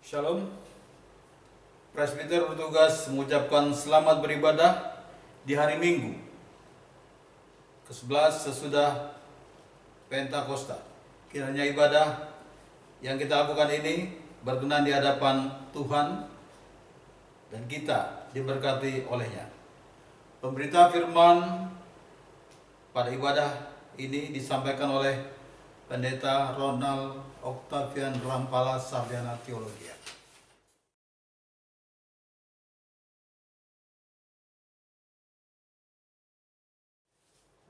Shalom. Presbiter bertugas mengucapkan selamat beribadah di hari Minggu ke-11 sesudah Pentakosta. Kiranya ibadah yang kita lakukan ini berkenan di hadapan Tuhan dan kita diberkati olehnya. Pemberita firman pada ibadah ini disampaikan oleh Pendeta Ronald Octavian Rampala Sarjana Teologi.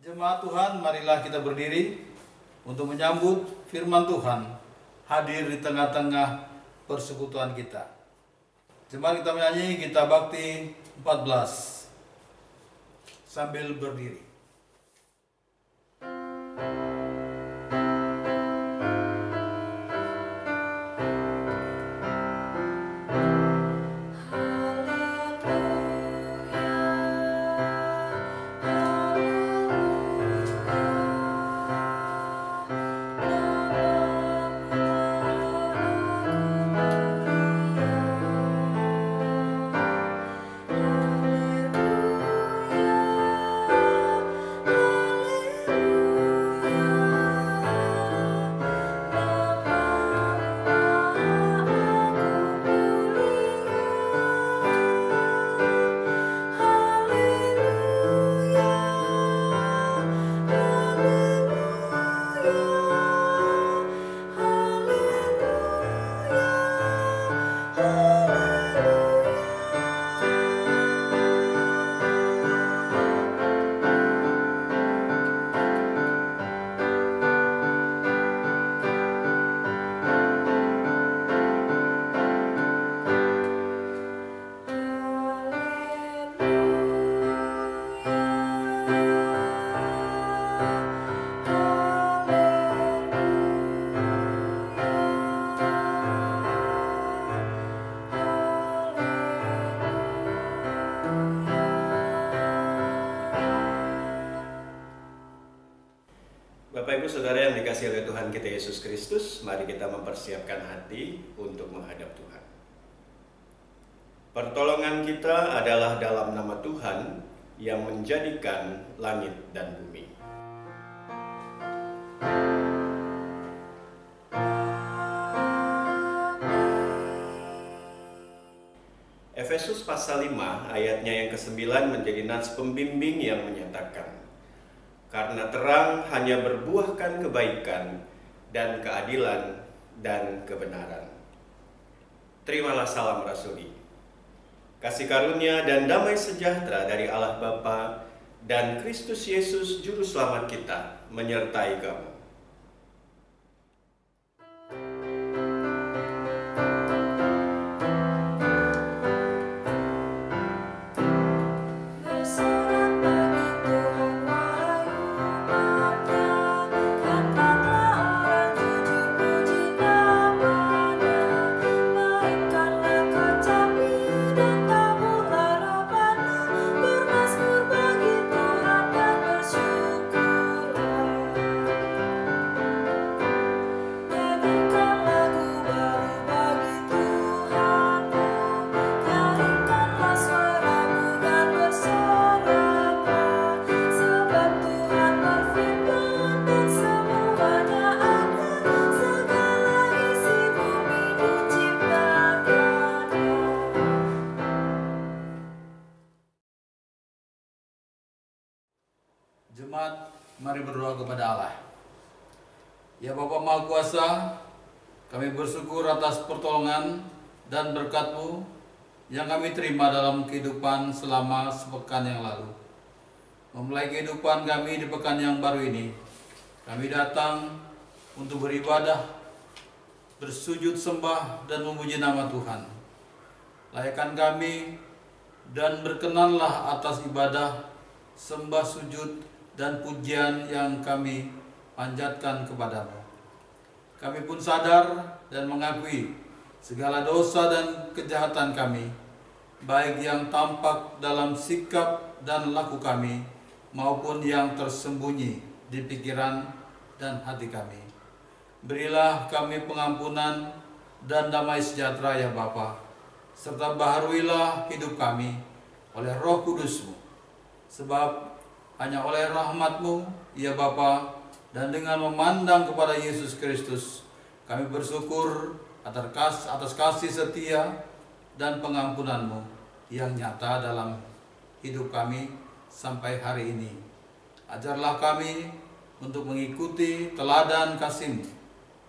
Jemaat Tuhan, marilah kita berdiri untuk menyambut firman Tuhan hadir di tengah-tengah persekutuan kita. Jemaat, kita menyanyi Gita Bakti 14 sambil berdiri. Bapak Ibu Saudara yang dikasihi oleh Tuhan kita Yesus Kristus, mari kita mempersiapkan hati untuk menghadap Tuhan. Pertolongan kita adalah dalam nama Tuhan yang menjadikan langit dan bumi. Efesus pasal 5 ayatnya yang ke-9 menjadi nats pembimbing yang menyatakan, karena terang hanya berbuahkan kebaikan dan keadilan dan kebenaran. Terimalah salam rasuli. Kasih karunia dan damai sejahtera dari Allah Bapa dan Kristus Yesus Juru Selamat kita menyertai kamu. Jemaat, mari berdoa kepada Allah. Ya Bapa Maha Kuasa, kami bersyukur atas pertolongan dan berkat-Mu yang kami terima dalam kehidupan selama sepekan yang lalu. Memulai kehidupan kami di pekan yang baru ini, kami datang untuk beribadah, bersujud sembah dan memuji nama Tuhan. Layakkan kami dan berkenanlah atas ibadah, sembah, sujud, dan pujian yang kami panjatkan kepadamu. Kami pun sadar dan mengakui segala dosa dan kejahatan kami, baik yang tampak dalam sikap dan laku kami, maupun yang tersembunyi di pikiran dan hati kami. Berilah kami pengampunan dan damai sejahtera ya Bapa, serta baharuilah hidup kami oleh Roh Kudus-Mu, sebab hanya oleh rahmat-Mu ya Bapa, dan dengan memandang kepada Yesus Kristus, kami bersyukur atas kasih setia dan pengampunan-Mu yang nyata dalam hidup kami sampai hari ini. Ajarlah kami untuk mengikuti teladan kasih-Mu,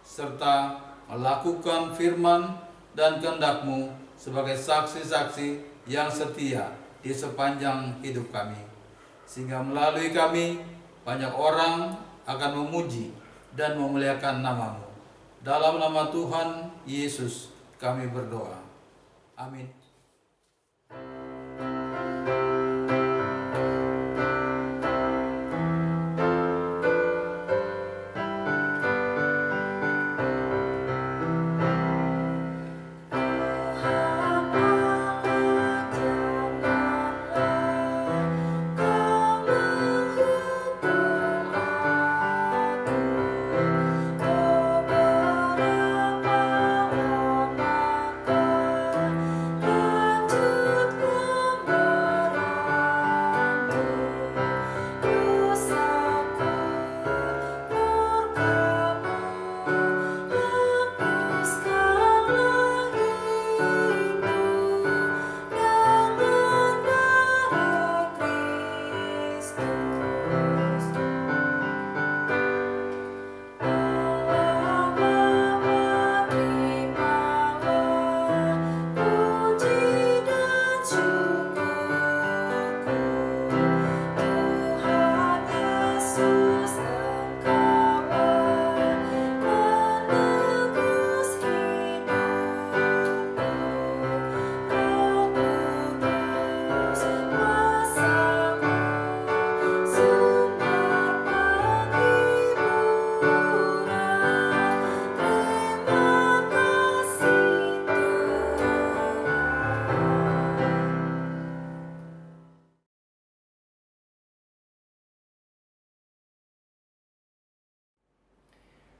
serta melakukan firman dan kehendak-Mu sebagai saksi-saksi yang setia di sepanjang hidup kami. Sehingga melalui kami, banyak orang akan memuji dan memuliakan nama-Mu. Dalam nama Tuhan Yesus kami berdoa. Amin.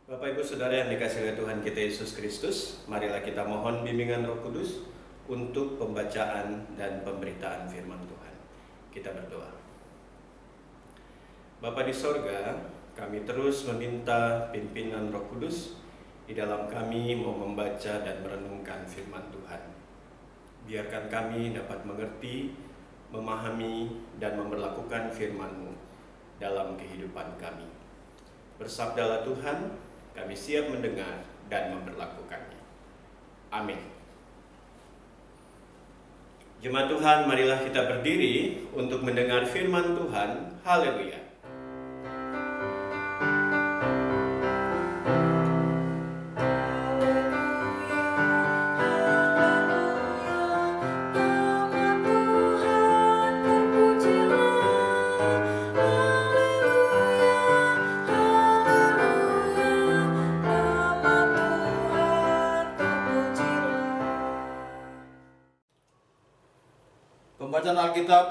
Bapak Ibu Saudara yang dikasihi oleh Tuhan kita Yesus Kristus, marilah kita mohon bimbingan Roh Kudus untuk pembacaan dan pemberitaan firman Tuhan. Kita berdoa. Bapa di sorga, kami terus meminta pimpinan Roh Kudus di dalam kami mau membaca dan merenungkan firman Tuhan. Biarkan kami dapat mengerti, memahami, dan memperlakukan firman-Mu dalam kehidupan kami. Bersabdalah Tuhan, kami siap mendengar dan memperlakukannya. Amin. Jemaat Tuhan, marilah kita berdiri untuk mendengar firman Tuhan. Haleluya. Pembacaan Alkitab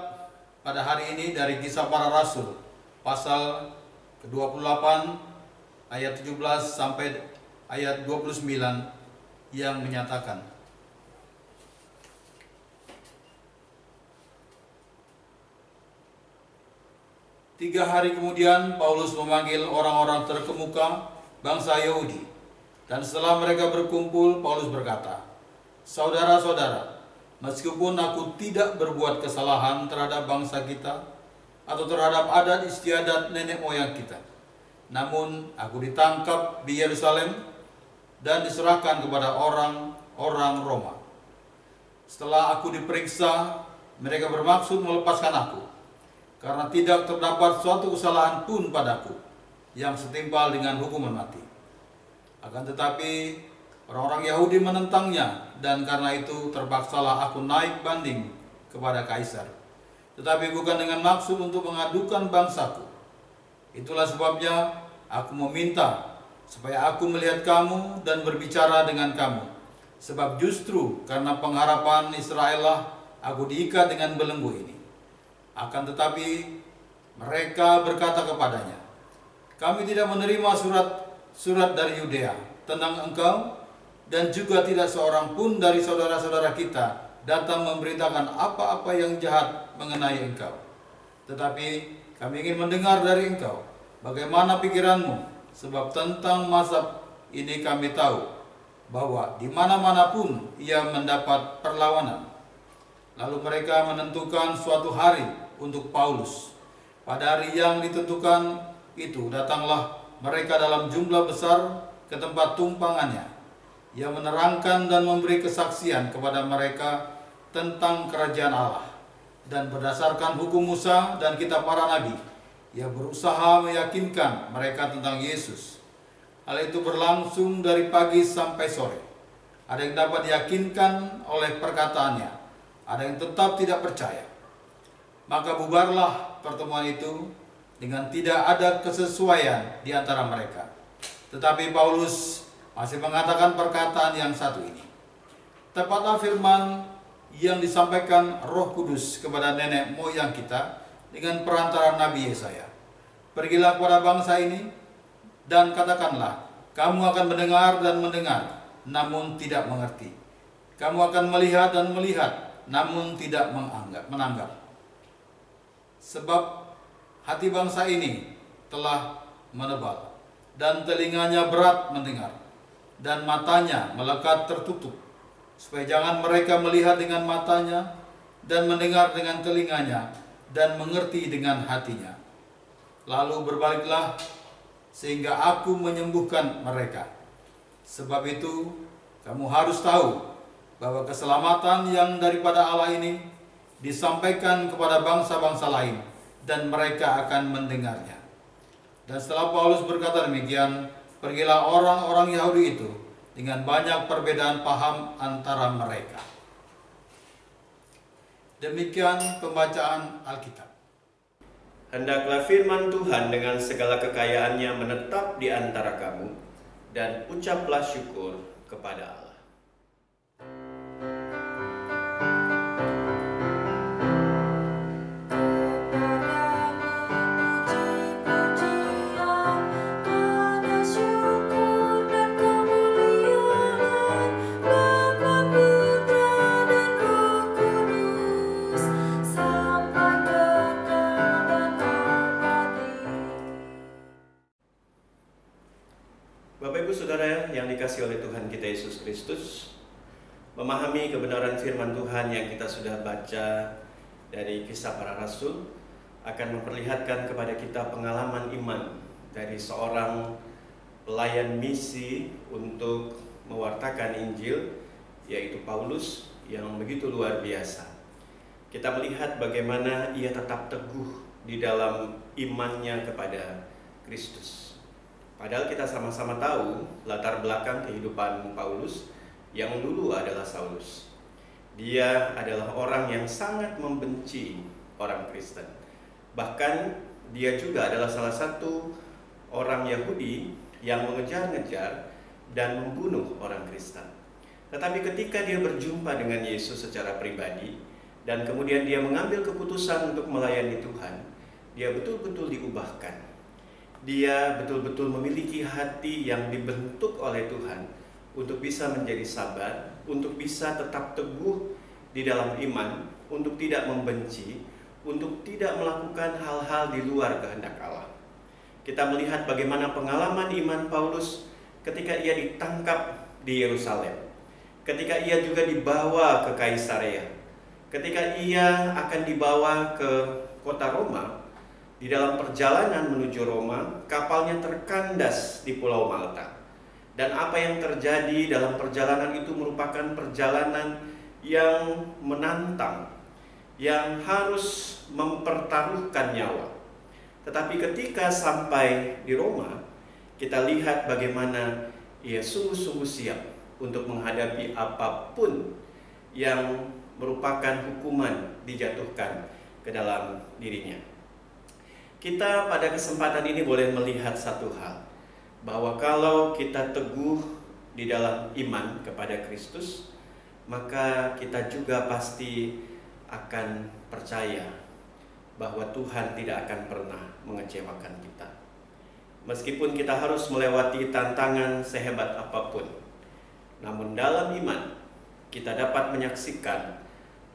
pada hari ini dari Kisah Para Rasul, pasal ke-28 ayat 17 sampai ayat 29 yang menyatakan, "3 hari kemudian Paulus memanggil orang-orang terkemuka bangsa Yahudi, dan setelah mereka berkumpul, Paulus berkata, 'Saudara-saudara, meskipun aku tidak berbuat kesalahan terhadap bangsa kita atau terhadap adat istiadat nenek moyang kita, namun aku ditangkap di Yerusalem dan diserahkan kepada orang-orang Roma. Setelah aku diperiksa, mereka bermaksud melepaskan aku, karena tidak terdapat suatu kesalahan pun padaku yang setimpal dengan hukuman mati. Akan tetapi orang-orang Yahudi menentangnya, dan karena itu terpaksalah aku naik banding kepada Kaisar, tetapi bukan dengan maksud untuk mengadukan bangsaku. Itulah sebabnya aku meminta supaya aku melihat kamu dan berbicara dengan kamu, sebab justru karena pengharapan Israel lah aku diikat dengan belenggu ini. Akan tetapi mereka berkata kepadanya, 'Kami tidak menerima surat dari Yudea tentang engkau, dan juga tidak seorang pun dari saudara-saudara kita datang memberitakan apa-apa yang jahat mengenai engkau. Tetapi kami ingin mendengar dari engkau bagaimana pikiranmu, sebab tentang Mazhab ini kami tahu bahwa di mana-mana pun ia mendapat perlawanan. Lalu mereka menentukan suatu hari untuk Paulus. Pada hari yang ditentukan itu datanglah mereka dalam jumlah besar ke tempat tumpangannya. Ia menerangkan dan memberi kesaksian kepada mereka tentang kerajaan Allah. Dan berdasarkan hukum Musa dan kitab para nabi, ia berusaha meyakinkan mereka tentang Yesus. Hal itu berlangsung dari pagi sampai sore. Ada yang dapat diyakinkan oleh perkataannya, ada yang tetap tidak percaya. Maka bubarlah pertemuan itu dengan tidak ada kesesuaian di antara mereka. Tetapi Paulus masih mengatakan perkataan yang satu ini. Tepatlah firman yang disampaikan Roh Kudus kepada nenek moyang kita dengan perantara Nabi Yesaya. Pergilah kepada bangsa ini dan katakanlah, kamu akan mendengar dan mendengar, namun tidak mengerti. Kamu akan melihat dan melihat, namun tidak menanggap. Sebab hati bangsa ini telah menebal, dan telinganya berat mendengar, dan matanya melekat tertutup, supaya jangan mereka melihat dengan matanya, dan mendengar dengan telinganya, dan mengerti dengan hatinya. Lalu berbaliklah, sehingga aku menyembuhkan mereka. Sebab itu, kamu harus tahu bahwa keselamatan yang daripada Allah ini disampaikan kepada bangsa-bangsa lain, dan mereka akan mendengarnya. Dan setelah Paulus berkata demikian, pergilah orang-orang Yahudi itu dengan banyak perbedaan paham antara mereka. Demikian pembacaan Alkitab. Hendaklah firman Tuhan dengan segala kekayaannya menetap di antara kamu, dan ucaplah syukur kepada Allah. Bapak Ibu Saudara yang dikasihi oleh Tuhan kita Yesus Kristus, memahami kebenaran firman Tuhan yang kita sudah baca dari Kisah Para Rasul akan memperlihatkan kepada kita pengalaman iman dari seorang pelayan misi untuk mewartakan Injil, yaitu Paulus, yang begitu luar biasa. Kita melihat bagaimana ia tetap teguh di dalam imannya kepada Kristus. Padahal kita sama-sama tahu latar belakang kehidupan Paulus yang dulu adalah Saulus. Dia adalah orang yang sangat membenci orang Kristen. Bahkan dia juga adalah salah satu orang Yahudi yang mengejar-ngejar dan membunuh orang Kristen. Tetapi ketika dia berjumpa dengan Yesus secara pribadi dan kemudian dia mengambil keputusan untuk melayani Tuhan, dia betul-betul diubahkan. Dia betul-betul memiliki hati yang dibentuk oleh Tuhan untuk bisa menjadi sabar, untuk bisa tetap teguh di dalam iman, untuk tidak membenci, untuk tidak melakukan hal-hal di luar kehendak Allah. Kita melihat bagaimana pengalaman iman Paulus ketika ia ditangkap di Yerusalem, ketika ia juga dibawa ke Kaisarea, ketika ia akan dibawa ke kota Roma. Di dalam perjalanan menuju Roma, kapalnya terkandas di Pulau Malta. Dan apa yang terjadi dalam perjalanan itu merupakan perjalanan yang menantang, yang harus mempertaruhkan nyawa. Tetapi ketika sampai di Roma, kita lihat bagaimana ia sungguh-sungguh siap untuk menghadapi apapun yang merupakan hukuman dijatuhkan ke dalam dirinya. Kita pada kesempatan ini boleh melihat satu hal, bahwa kalau kita teguh di dalam iman kepada Kristus, maka kita juga pasti akan percaya bahwa Tuhan tidak akan pernah mengecewakan kita. Meskipun kita harus melewati tantangan sehebat apapun, Namun dalam iman, kita dapat menyaksikan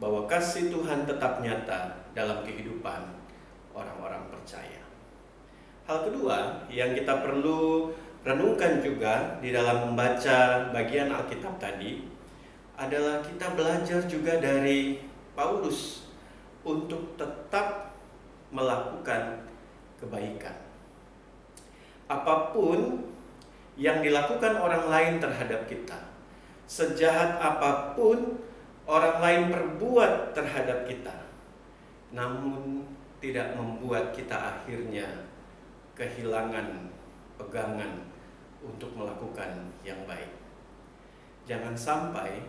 bahwa kasih Tuhan tetap nyata dalam kehidupan orang-orang percaya. Hal kedua yang kita perlu renungkan juga di dalam membaca bagian Alkitab tadi adalah kita belajar juga dari Paulus untuk tetap melakukan kebaikan. Apapun yang dilakukan orang lain terhadap kita, sejahat apapun orang lain perbuat terhadap kita, namun tidak membuat kita akhirnya kehilangan pegangan untuk melakukan yang baik. Jangan sampai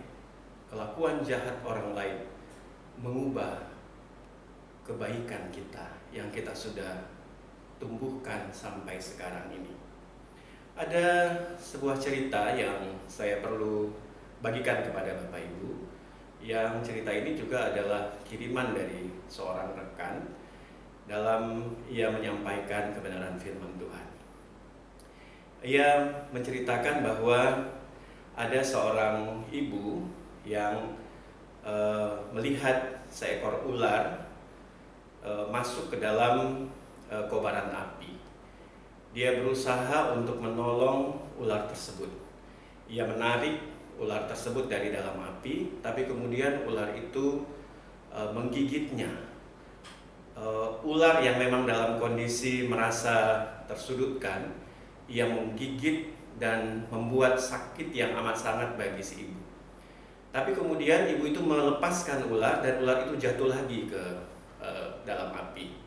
kelakuan jahat orang lain mengubah kebaikan kita yang kita sudah tumbuhkan sampai sekarang ini. Ada sebuah cerita yang saya perlu bagikan kepada Bapak Ibu, yang cerita ini juga adalah kiriman dari seorang rekan dalam ia menyampaikan kebenaran firman Tuhan. Ia menceritakan bahwa ada seorang ibu yang melihat seekor ular masuk ke dalam kobaran api. Dia berusaha untuk menolong ular tersebut. Ia menarik ular tersebut dari dalam api, tapi kemudian ular itu menggigitnya. Ular yang memang dalam kondisi merasa tersudutkan, ia menggigit dan membuat sakit yang amat sangat bagi si ibu. Tapi kemudian ibu itu melepaskan ular dan ular itu jatuh lagi ke dalam api.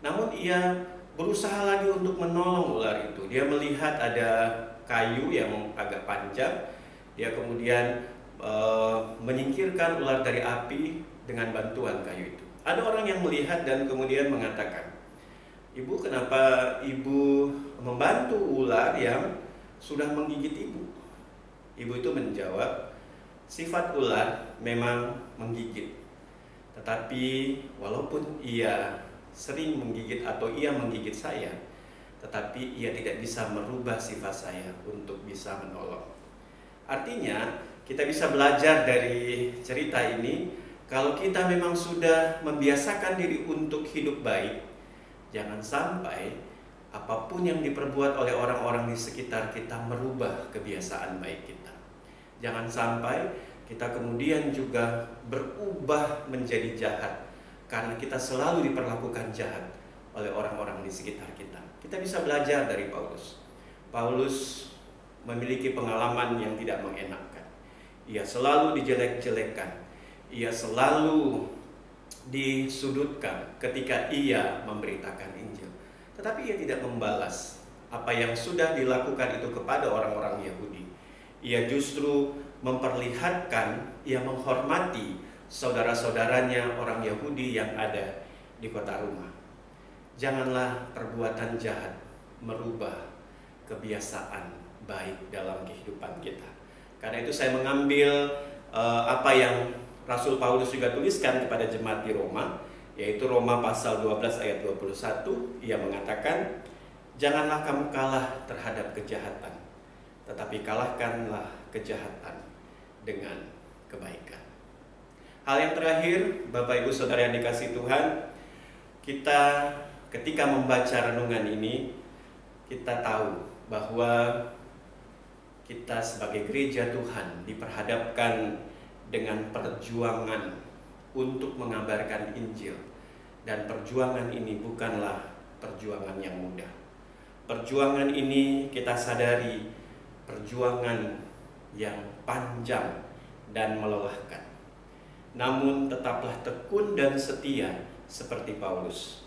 Namun ia berusaha lagi untuk menolong ular itu. Dia melihat ada kayu yang agak panjang. Dia kemudian menyingkirkan ular dari api dengan bantuan kayu itu. Ada orang yang melihat dan kemudian mengatakan, "Ibu, kenapa ibu membantu ular yang sudah menggigit ibu?" Ibu itu menjawab, "Sifat ular memang menggigit. Tetapi walaupun ia sering menggigit atau ia menggigit saya, tetapi ia tidak bisa merubah sifat saya untuk bisa menolong." Artinya, kita bisa belajar dari cerita ini, kalau kita memang sudah membiasakan diri untuk hidup baik, jangan sampai apapun yang diperbuat oleh orang-orang di sekitar kita merubah kebiasaan baik kita. Jangan sampai kita kemudian juga berubah menjadi jahat karena kita selalu diperlakukan jahat oleh orang-orang di sekitar kita. Kita bisa belajar dari Paulus. Paulus memiliki pengalaman yang tidak mengenakan. Ia selalu dijelek-jelekan. Ia selalu disudutkan ketika ia memberitakan Injil. Tetapi ia tidak membalas apa yang sudah dilakukan itu kepada orang-orang Yahudi. Ia justru memperlihatkan, ia menghormati saudara-saudaranya orang Yahudi yang ada di kota Roma. Janganlah perbuatan jahat merubah kebiasaan baik dalam kehidupan kita. Karena itu saya mengambil apa yang Rasul Paulus juga tuliskan kepada jemaat di Roma, yaitu Roma pasal 12 ayat 21. Ia mengatakan, "Janganlah kamu kalah terhadap kejahatan, tetapi kalahkanlah kejahatan dengan kebaikan." Hal yang terakhir, Bapak Ibu Saudara yang dikasihi Tuhan, kita ketika membaca renungan ini, kita tahu bahwa kita sebagai gereja Tuhan diperhadapkan dengan perjuangan untuk mengabarkan Injil. Dan perjuangan ini bukanlah perjuangan yang mudah. Perjuangan ini kita sadari perjuangan yang panjang dan melelahkan. Namun tetaplah tekun dan setia seperti Paulus.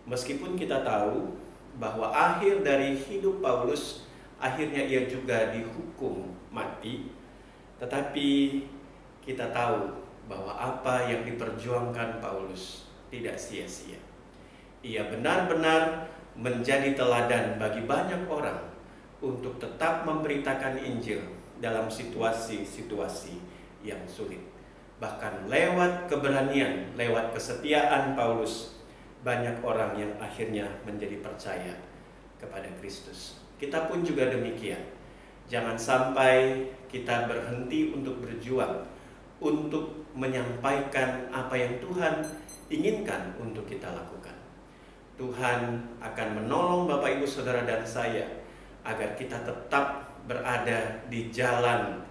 Meskipun kita tahu bahwa akhir dari hidup Paulus, akhirnya ia juga dihukum mati, tetapi kita tahu bahwa apa yang diperjuangkan Paulus tidak sia-sia. Ia benar-benar menjadi teladan bagi banyak orang untuk tetap memberitakan Injil dalam situasi-situasi yang sulit. Bahkan lewat keberanian, lewat kesetiaan Paulus, banyak orang yang akhirnya menjadi percaya kepada Kristus. Kita pun juga demikian. Jangan sampai kita berhenti untuk berjuang, untuk menyampaikan apa yang Tuhan inginkan untuk kita lakukan. Tuhan akan menolong Bapak, Ibu, Saudara, dan saya agar kita tetap berada di jalan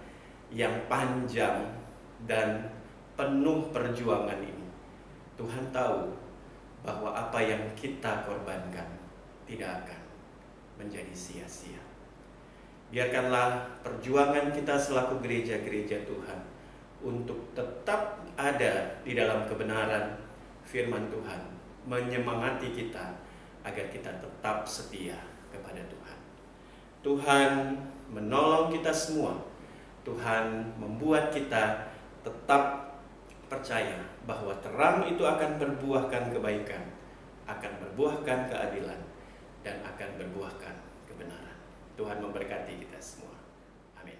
yang panjang dan penuh perjuangan ini. Tuhan tahu bahwa apa yang kita korbankan tidak akan menjadi sia-sia. Biarkanlah perjuangan kita selaku gereja-gereja Tuhan untuk tetap ada di dalam kebenaran firman Tuhan, menyemangati kita agar kita tetap setia kepada Tuhan. Tuhan menolong kita semua. Tuhan membuat kita tetap percaya bahwa terang itu akan berbuahkan kebaikan, akan berbuahkan keadilan, dan akan berbuahkan kebenaran. Tuhan memberkati kita semua. Amin.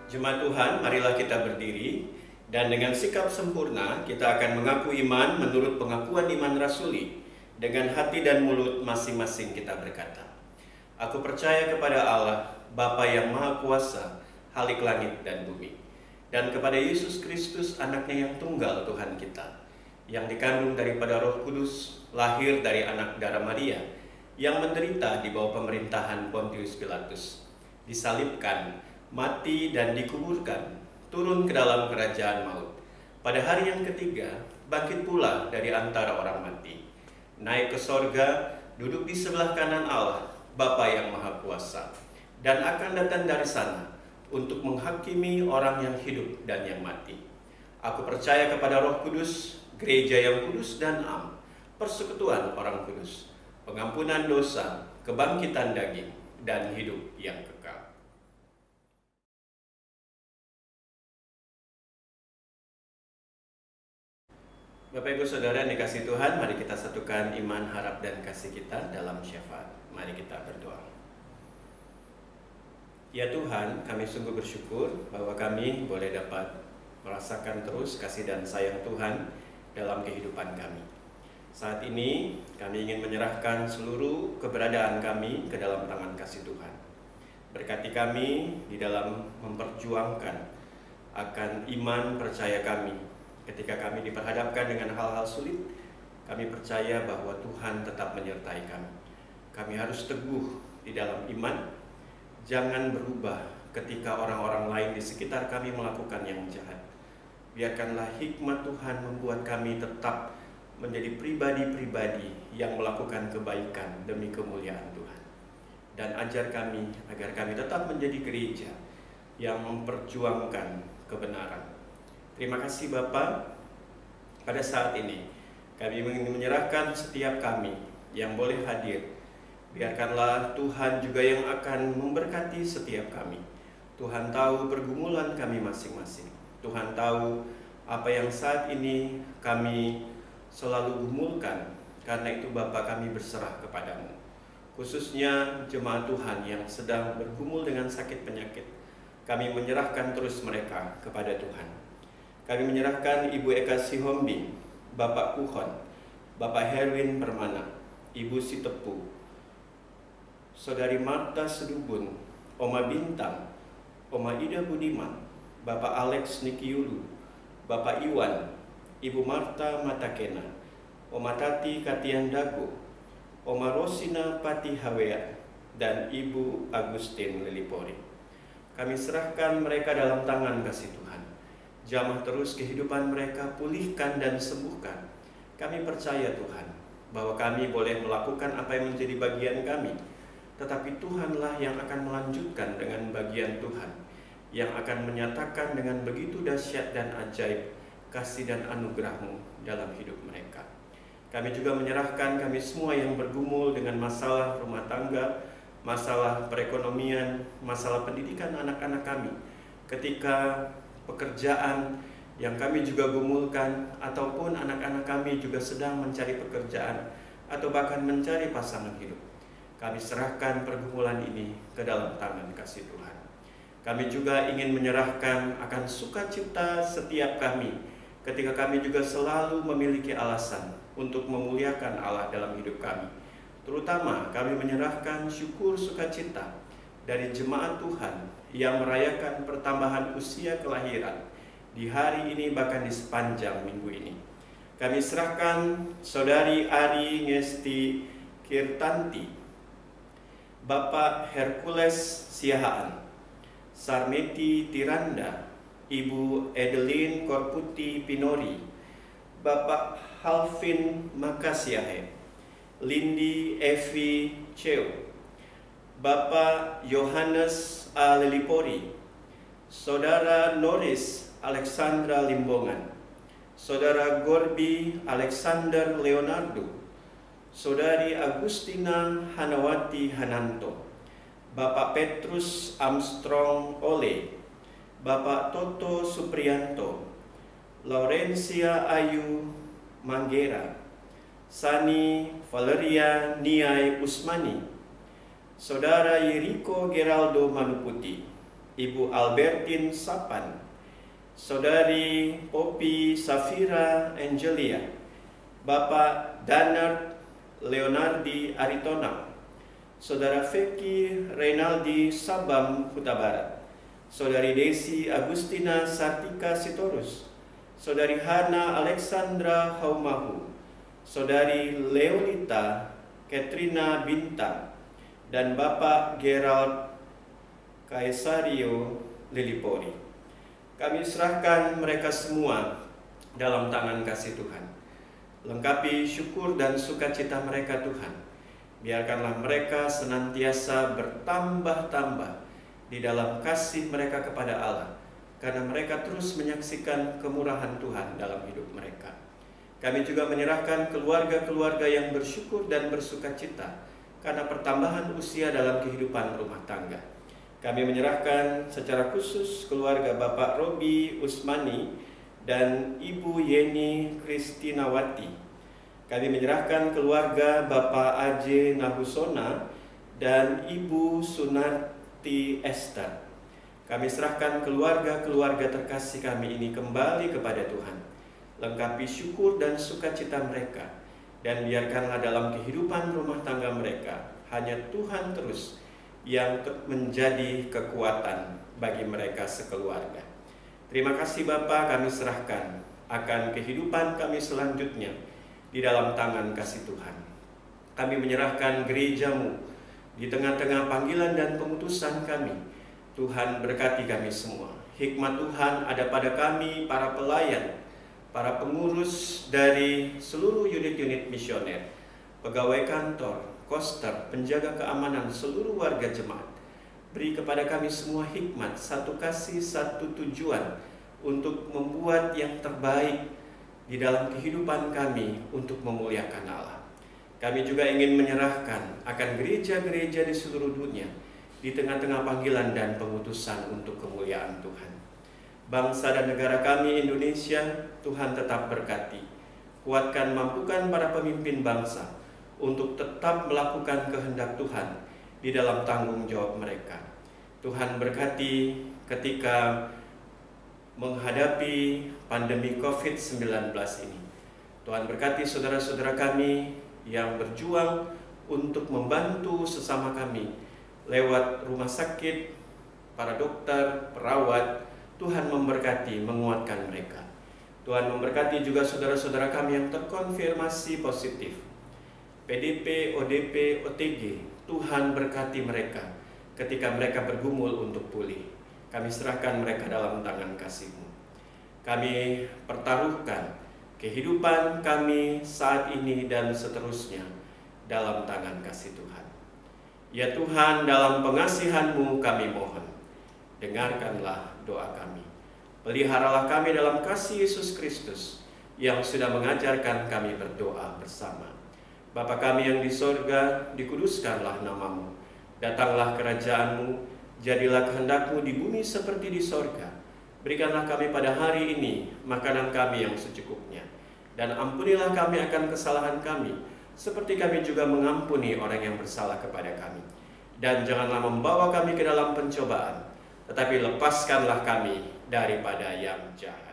Jemaat Tuhan, marilah kita berdiri dan dengan sikap sempurna kita akan mengaku iman menurut pengakuan iman rasuli. Dengan hati dan mulut masing-masing kita berkata, aku percaya kepada Allah, Bapa yang Maha Kuasa, Khalik langit dan bumi, dan kepada Yesus Kristus, anaknya yang tunggal Tuhan kita, yang dikandung daripada Roh Kudus, lahir dari anak darah Maria, yang menderita di bawah pemerintahan Pontius Pilatus, disalibkan, mati dan dikuburkan, turun ke dalam kerajaan maut. Pada hari yang ketiga, bangkit pula dari antara orang mati, naik ke sorga, duduk di sebelah kanan Allah, Bapa yang Maha Kuasa, dan akan datang dari sana untuk menghakimi orang yang hidup dan yang mati. Aku percaya kepada Roh Kudus, gereja yang kudus dan am, persekutuan orang kudus, pengampunan dosa, kebangkitan daging, dan hidup yang kekal. Bapak, Ibu, Saudara yang dikasihi Tuhan, mari kita satukan iman, harap, dan kasih kita dalam syafaat. Mari kita berdoa. Ya Tuhan, kami sungguh bersyukur bahwa kami boleh dapat merasakan terus kasih dan sayang Tuhan dalam kehidupan kami. Saat ini kami ingin menyerahkan seluruh keberadaan kami ke dalam tangan kasih Tuhan. Berkati kami di dalam memperjuangkan akan iman percaya kami. Ketika kami diperhadapkan dengan hal-hal sulit, kami percaya bahwa Tuhan tetap menyertai kami. Kami harus teguh di dalam iman, jangan berubah ketika orang-orang lain di sekitar kami melakukan yang jahat. Biarkanlah hikmat Tuhan membuat kami tetap menjadi pribadi-pribadi yang melakukan kebaikan demi kemuliaan Tuhan. Dan ajar kami agar kami tetap menjadi gereja yang memperjuangkan kebenaran. Terima kasih Bapa. Pada saat ini kami ingin menyerahkan setiap kami yang boleh hadir. Biarkanlah Tuhan juga yang akan memberkati setiap kami. Tuhan tahu pergumulan kami masing-masing. Tuhan tahu apa yang saat ini kami selalu gumulkan, karena itu Bapa kami berserah kepadamu. Khususnya jemaat Tuhan yang sedang bergumul dengan sakit penyakit, kami menyerahkan terus mereka kepada Tuhan. Kami menyerahkan Ibu Eka Sihombing, Bapak Kuhon, Bapak Herwin Permana, Ibu Sitepu, Saudari Marta Sedubun, Oma Bintang, Oma Ida Budiman, Bapak Alex Nikiulu, Bapak Iwan, Ibu Marta Matakena, Oma Tati Katian Dago, Oma Rosina Pati Hawea, dan Ibu Agustin Lilipori. Kami serahkan mereka dalam tangan kasih Tuhan. Jamah terus kehidupan mereka, pulihkan dan sembuhkan. Kami percaya Tuhan, bahwa kami boleh melakukan apa yang menjadi bagian kami, tetapi Tuhanlah yang akan melanjutkan dengan bagian Tuhan, yang akan menyatakan dengan begitu dahsyat dan ajaib kasih dan anugerah-Mu dalam hidup mereka. Kami juga menyerahkan kami semua yang bergumul dengan masalah rumah tangga, masalah perekonomian, masalah pendidikan anak-anak kami, ketika pekerjaan yang kami juga gumulkan, ataupun anak-anak kami juga sedang mencari pekerjaan, atau bahkan mencari pasangan hidup. Kami serahkan pergumulan ini ke dalam tangan kasih Tuhan. Kami juga ingin menyerahkan akan sukacita setiap kami, ketika kami juga selalu memiliki alasan untuk memuliakan Allah dalam hidup kami. Terutama kami menyerahkan syukur sukacita dari jemaat Tuhan yang merayakan pertambahan usia kelahiran di hari ini, bahkan di sepanjang minggu ini. Kami serahkan Saudari Ari Ngesti Kirtanti, Bapak Hercules Siahaan, Sarmeti Tiranda, Ibu Edelin Korputi Pinori, Bapak Halvin Makasiahe, Lindi Evi Cheo, Bapak Yohanes A. Lilipori, Saudara Norris Alexandra Limbongan, Saudara Gorbi Alexander Leonardo, Saudari Agustina Hanawati Hananto, Bapak Petrus Armstrong Ole, Bapak Toto Suprianto, Laurencia Ayu Manggera, Sani Valeria Niai Usmani, Saudara Yeriko Geraldo Manuputi, Ibu Albertin Sapan, Saudari Popi Safira Angelia, Bapak Danard Leonardi Aritona, Saudara Feki Reynaldi Sabam Huta Barat, Saudari Desi Agustina Sartika Sitorus, Saudari Hana Alexandra Haumahu, Saudari Leolita Katrina Bintang, dan Bapak Gerald Kaesario Lilipori. Kami serahkan mereka semua dalam tangan kasih Tuhan. Lengkapi syukur dan sukacita mereka Tuhan. Biarkanlah mereka senantiasa bertambah-tambah di dalam kasih mereka kepada Allah, karena mereka terus menyaksikan kemurahan Tuhan dalam hidup mereka. Kami juga menyerahkan keluarga-keluarga yang bersyukur dan bersukacita karena pertambahan usia dalam kehidupan rumah tangga. Kami menyerahkan secara khusus keluarga Bapak Robi Usmani dan Ibu Yeni Kristinawati. Kami menyerahkan keluarga Bapak Aje Nahusona dan Ibu Sunarti Esther. Kami serahkan keluarga-keluarga terkasih kami ini kembali kepada Tuhan. Lengkapi syukur dan sukacita mereka, dan biarkanlah dalam kehidupan rumah tangga mereka hanya Tuhan terus yang menjadi kekuatan bagi mereka sekeluarga. Terima kasih Bapa, kami serahkan akan kehidupan kami selanjutnya di dalam tangan kasih Tuhan. Kami menyerahkan gereja-Mu di tengah-tengah panggilan dan pengutusan kami. Tuhan berkati kami semua. Hikmat Tuhan ada pada kami, para pelayan, para pengurus dari seluruh unit-unit misioner, pegawai kantor, koster, penjaga keamanan seluruh warga jemaat. Beri kepada kami semua hikmat, satu kasih, satu tujuan untuk membuat yang terbaik di dalam kehidupan kami untuk memuliakan Allah. Kami juga ingin menyerahkan akan gereja-gereja di seluruh dunia di tengah-tengah panggilan dan pengutusan untuk kemuliaan Tuhan. Bangsa dan negara kami Indonesia, Tuhan tetap berkati. Kuatkan, mampukan para pemimpin bangsa untuk tetap melakukan kehendak Tuhan di dalam tanggung jawab mereka. Tuhan berkati ketika menghadapi pandemi COVID-19 ini. Tuhan berkati saudara-saudara kami yang berjuang untuk membantu sesama kami lewat rumah sakit, para dokter, perawat. Tuhan memberkati, menguatkan mereka. Tuhan memberkati juga saudara-saudara kami yang terkonfirmasi positif PDP, ODP, OTG. Tuhan berkati mereka ketika mereka bergumul untuk pulih. Kami serahkan mereka dalam tangan kasih-Mu. Kami pertaruhkan kehidupan kami saat ini dan seterusnya dalam tangan kasih Tuhan. Ya Tuhan, dalam pengasihan-Mu kami mohon, dengarkanlah doa kami. Peliharalah kami dalam kasih Yesus Kristus yang sudah mengajarkan kami berdoa bersama. Bapa kami yang di sorga, dikuduskanlah nama-Mu. Datanglah kerajaan-Mu, jadilah kehendak-Mu di bumi seperti di sorga. Berikanlah kami pada hari ini makanan kami yang secukupnya. Dan ampunilah kami akan kesalahan kami, seperti kami juga mengampuni orang yang bersalah kepada kami. Dan janganlah membawa kami ke dalam pencobaan, tetapi lepaskanlah kami daripada yang jahat.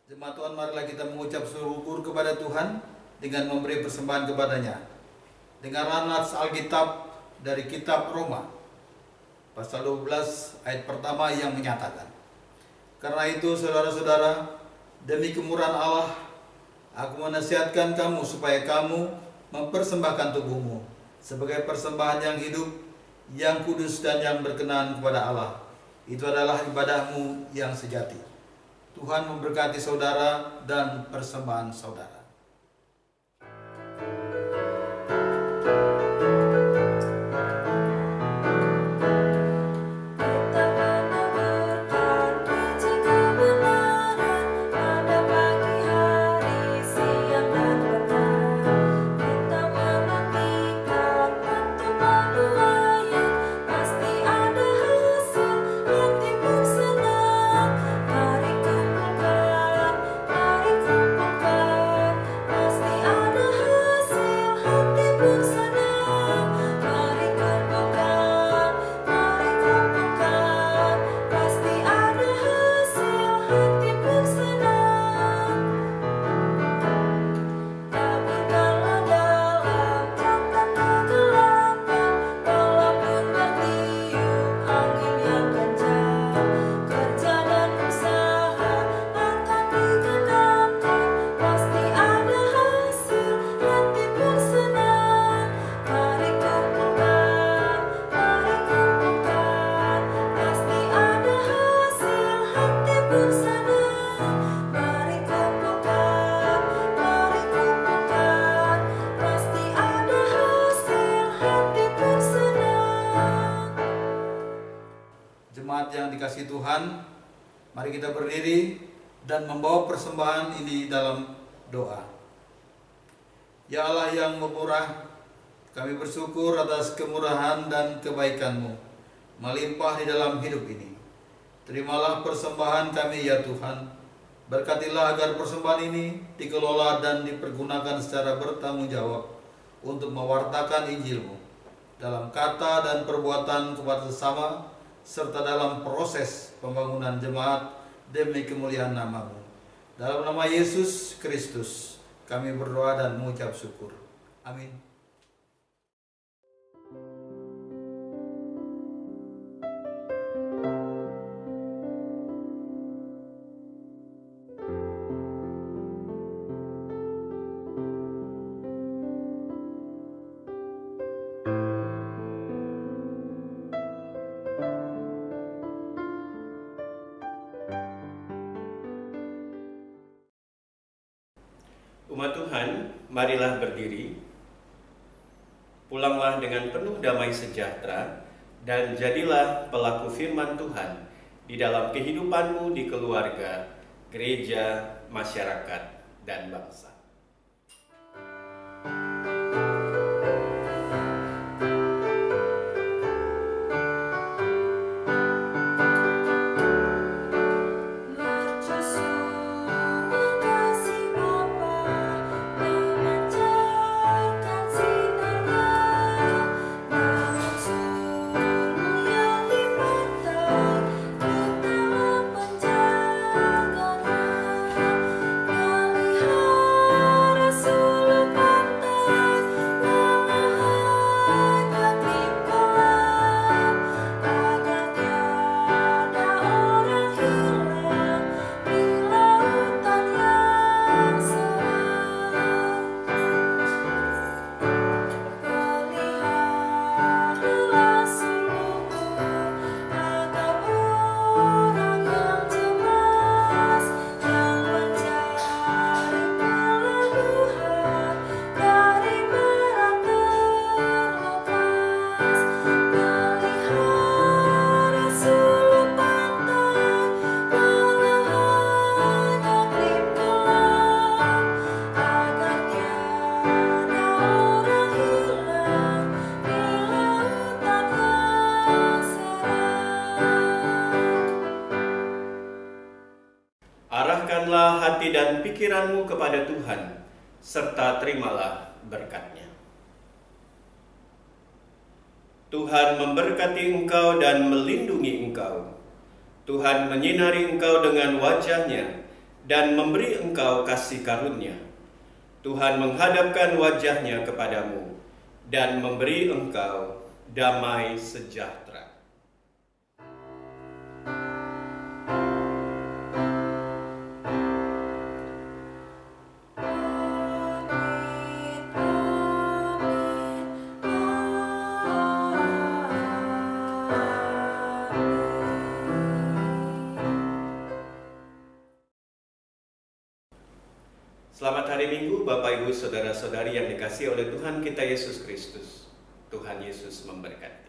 Jemaat Tuhan, marilah kita mengucap syukur kepada Tuhan dengan memberi persembahan kepadanya. Dengarlah nats Alkitab dari kitab Roma, pasal 12 ayat pertama yang menyatakan, karena itu saudara-saudara, demi kemurahan Allah, aku menasihatkan kamu supaya kamu mempersembahkan tubuhmu sebagai persembahan yang hidup, yang kudus dan yang berkenan kepada Allah. Itu adalah ibadahmu yang sejati. Tuhan memberkati saudara dan persembahan saudara. Jemaat yang dikasihi Tuhan, mari kita berdiri dan membawa persembahan ini dalam doa. Ya Allah yang murah, kami bersyukur atas kemurahan dan kebaikan-Mu melimpah di dalam hidup ini. Terimalah persembahan kami ya Tuhan. Berkatilah agar persembahan ini dikelola dan dipergunakan secara bertanggung jawab untuk mewartakan Injil-Mu dalam kata dan perbuatan kepada sesama, serta dalam proses pembangunan jemaat demi kemuliaan nama-Mu. Dalam nama Yesus Kristus kami berdoa dan mengucap syukur. Amin. Umat Tuhan, marilah berdiri, pulanglah dengan penuh damai sejahtera, dan jadilah pelaku firman Tuhan di dalam kehidupanmu di keluarga, gereja, masyarakat, dan bangsa. Arahkanlah hati dan pikiranmu kepada Tuhan, serta terimalah berkat-Nya. Tuhan memberkati engkau dan melindungi engkau. Tuhan menyinari engkau dengan wajah-Nya dan memberi engkau kasih karunia. Tuhan menghadapkan wajah-Nya kepadamu dan memberi engkau damai sejahtera. Selamat hari Minggu, Bapak, Ibu, Saudara-saudari yang dikasihi oleh Tuhan kita Yesus Kristus. Tuhan Yesus memberkati.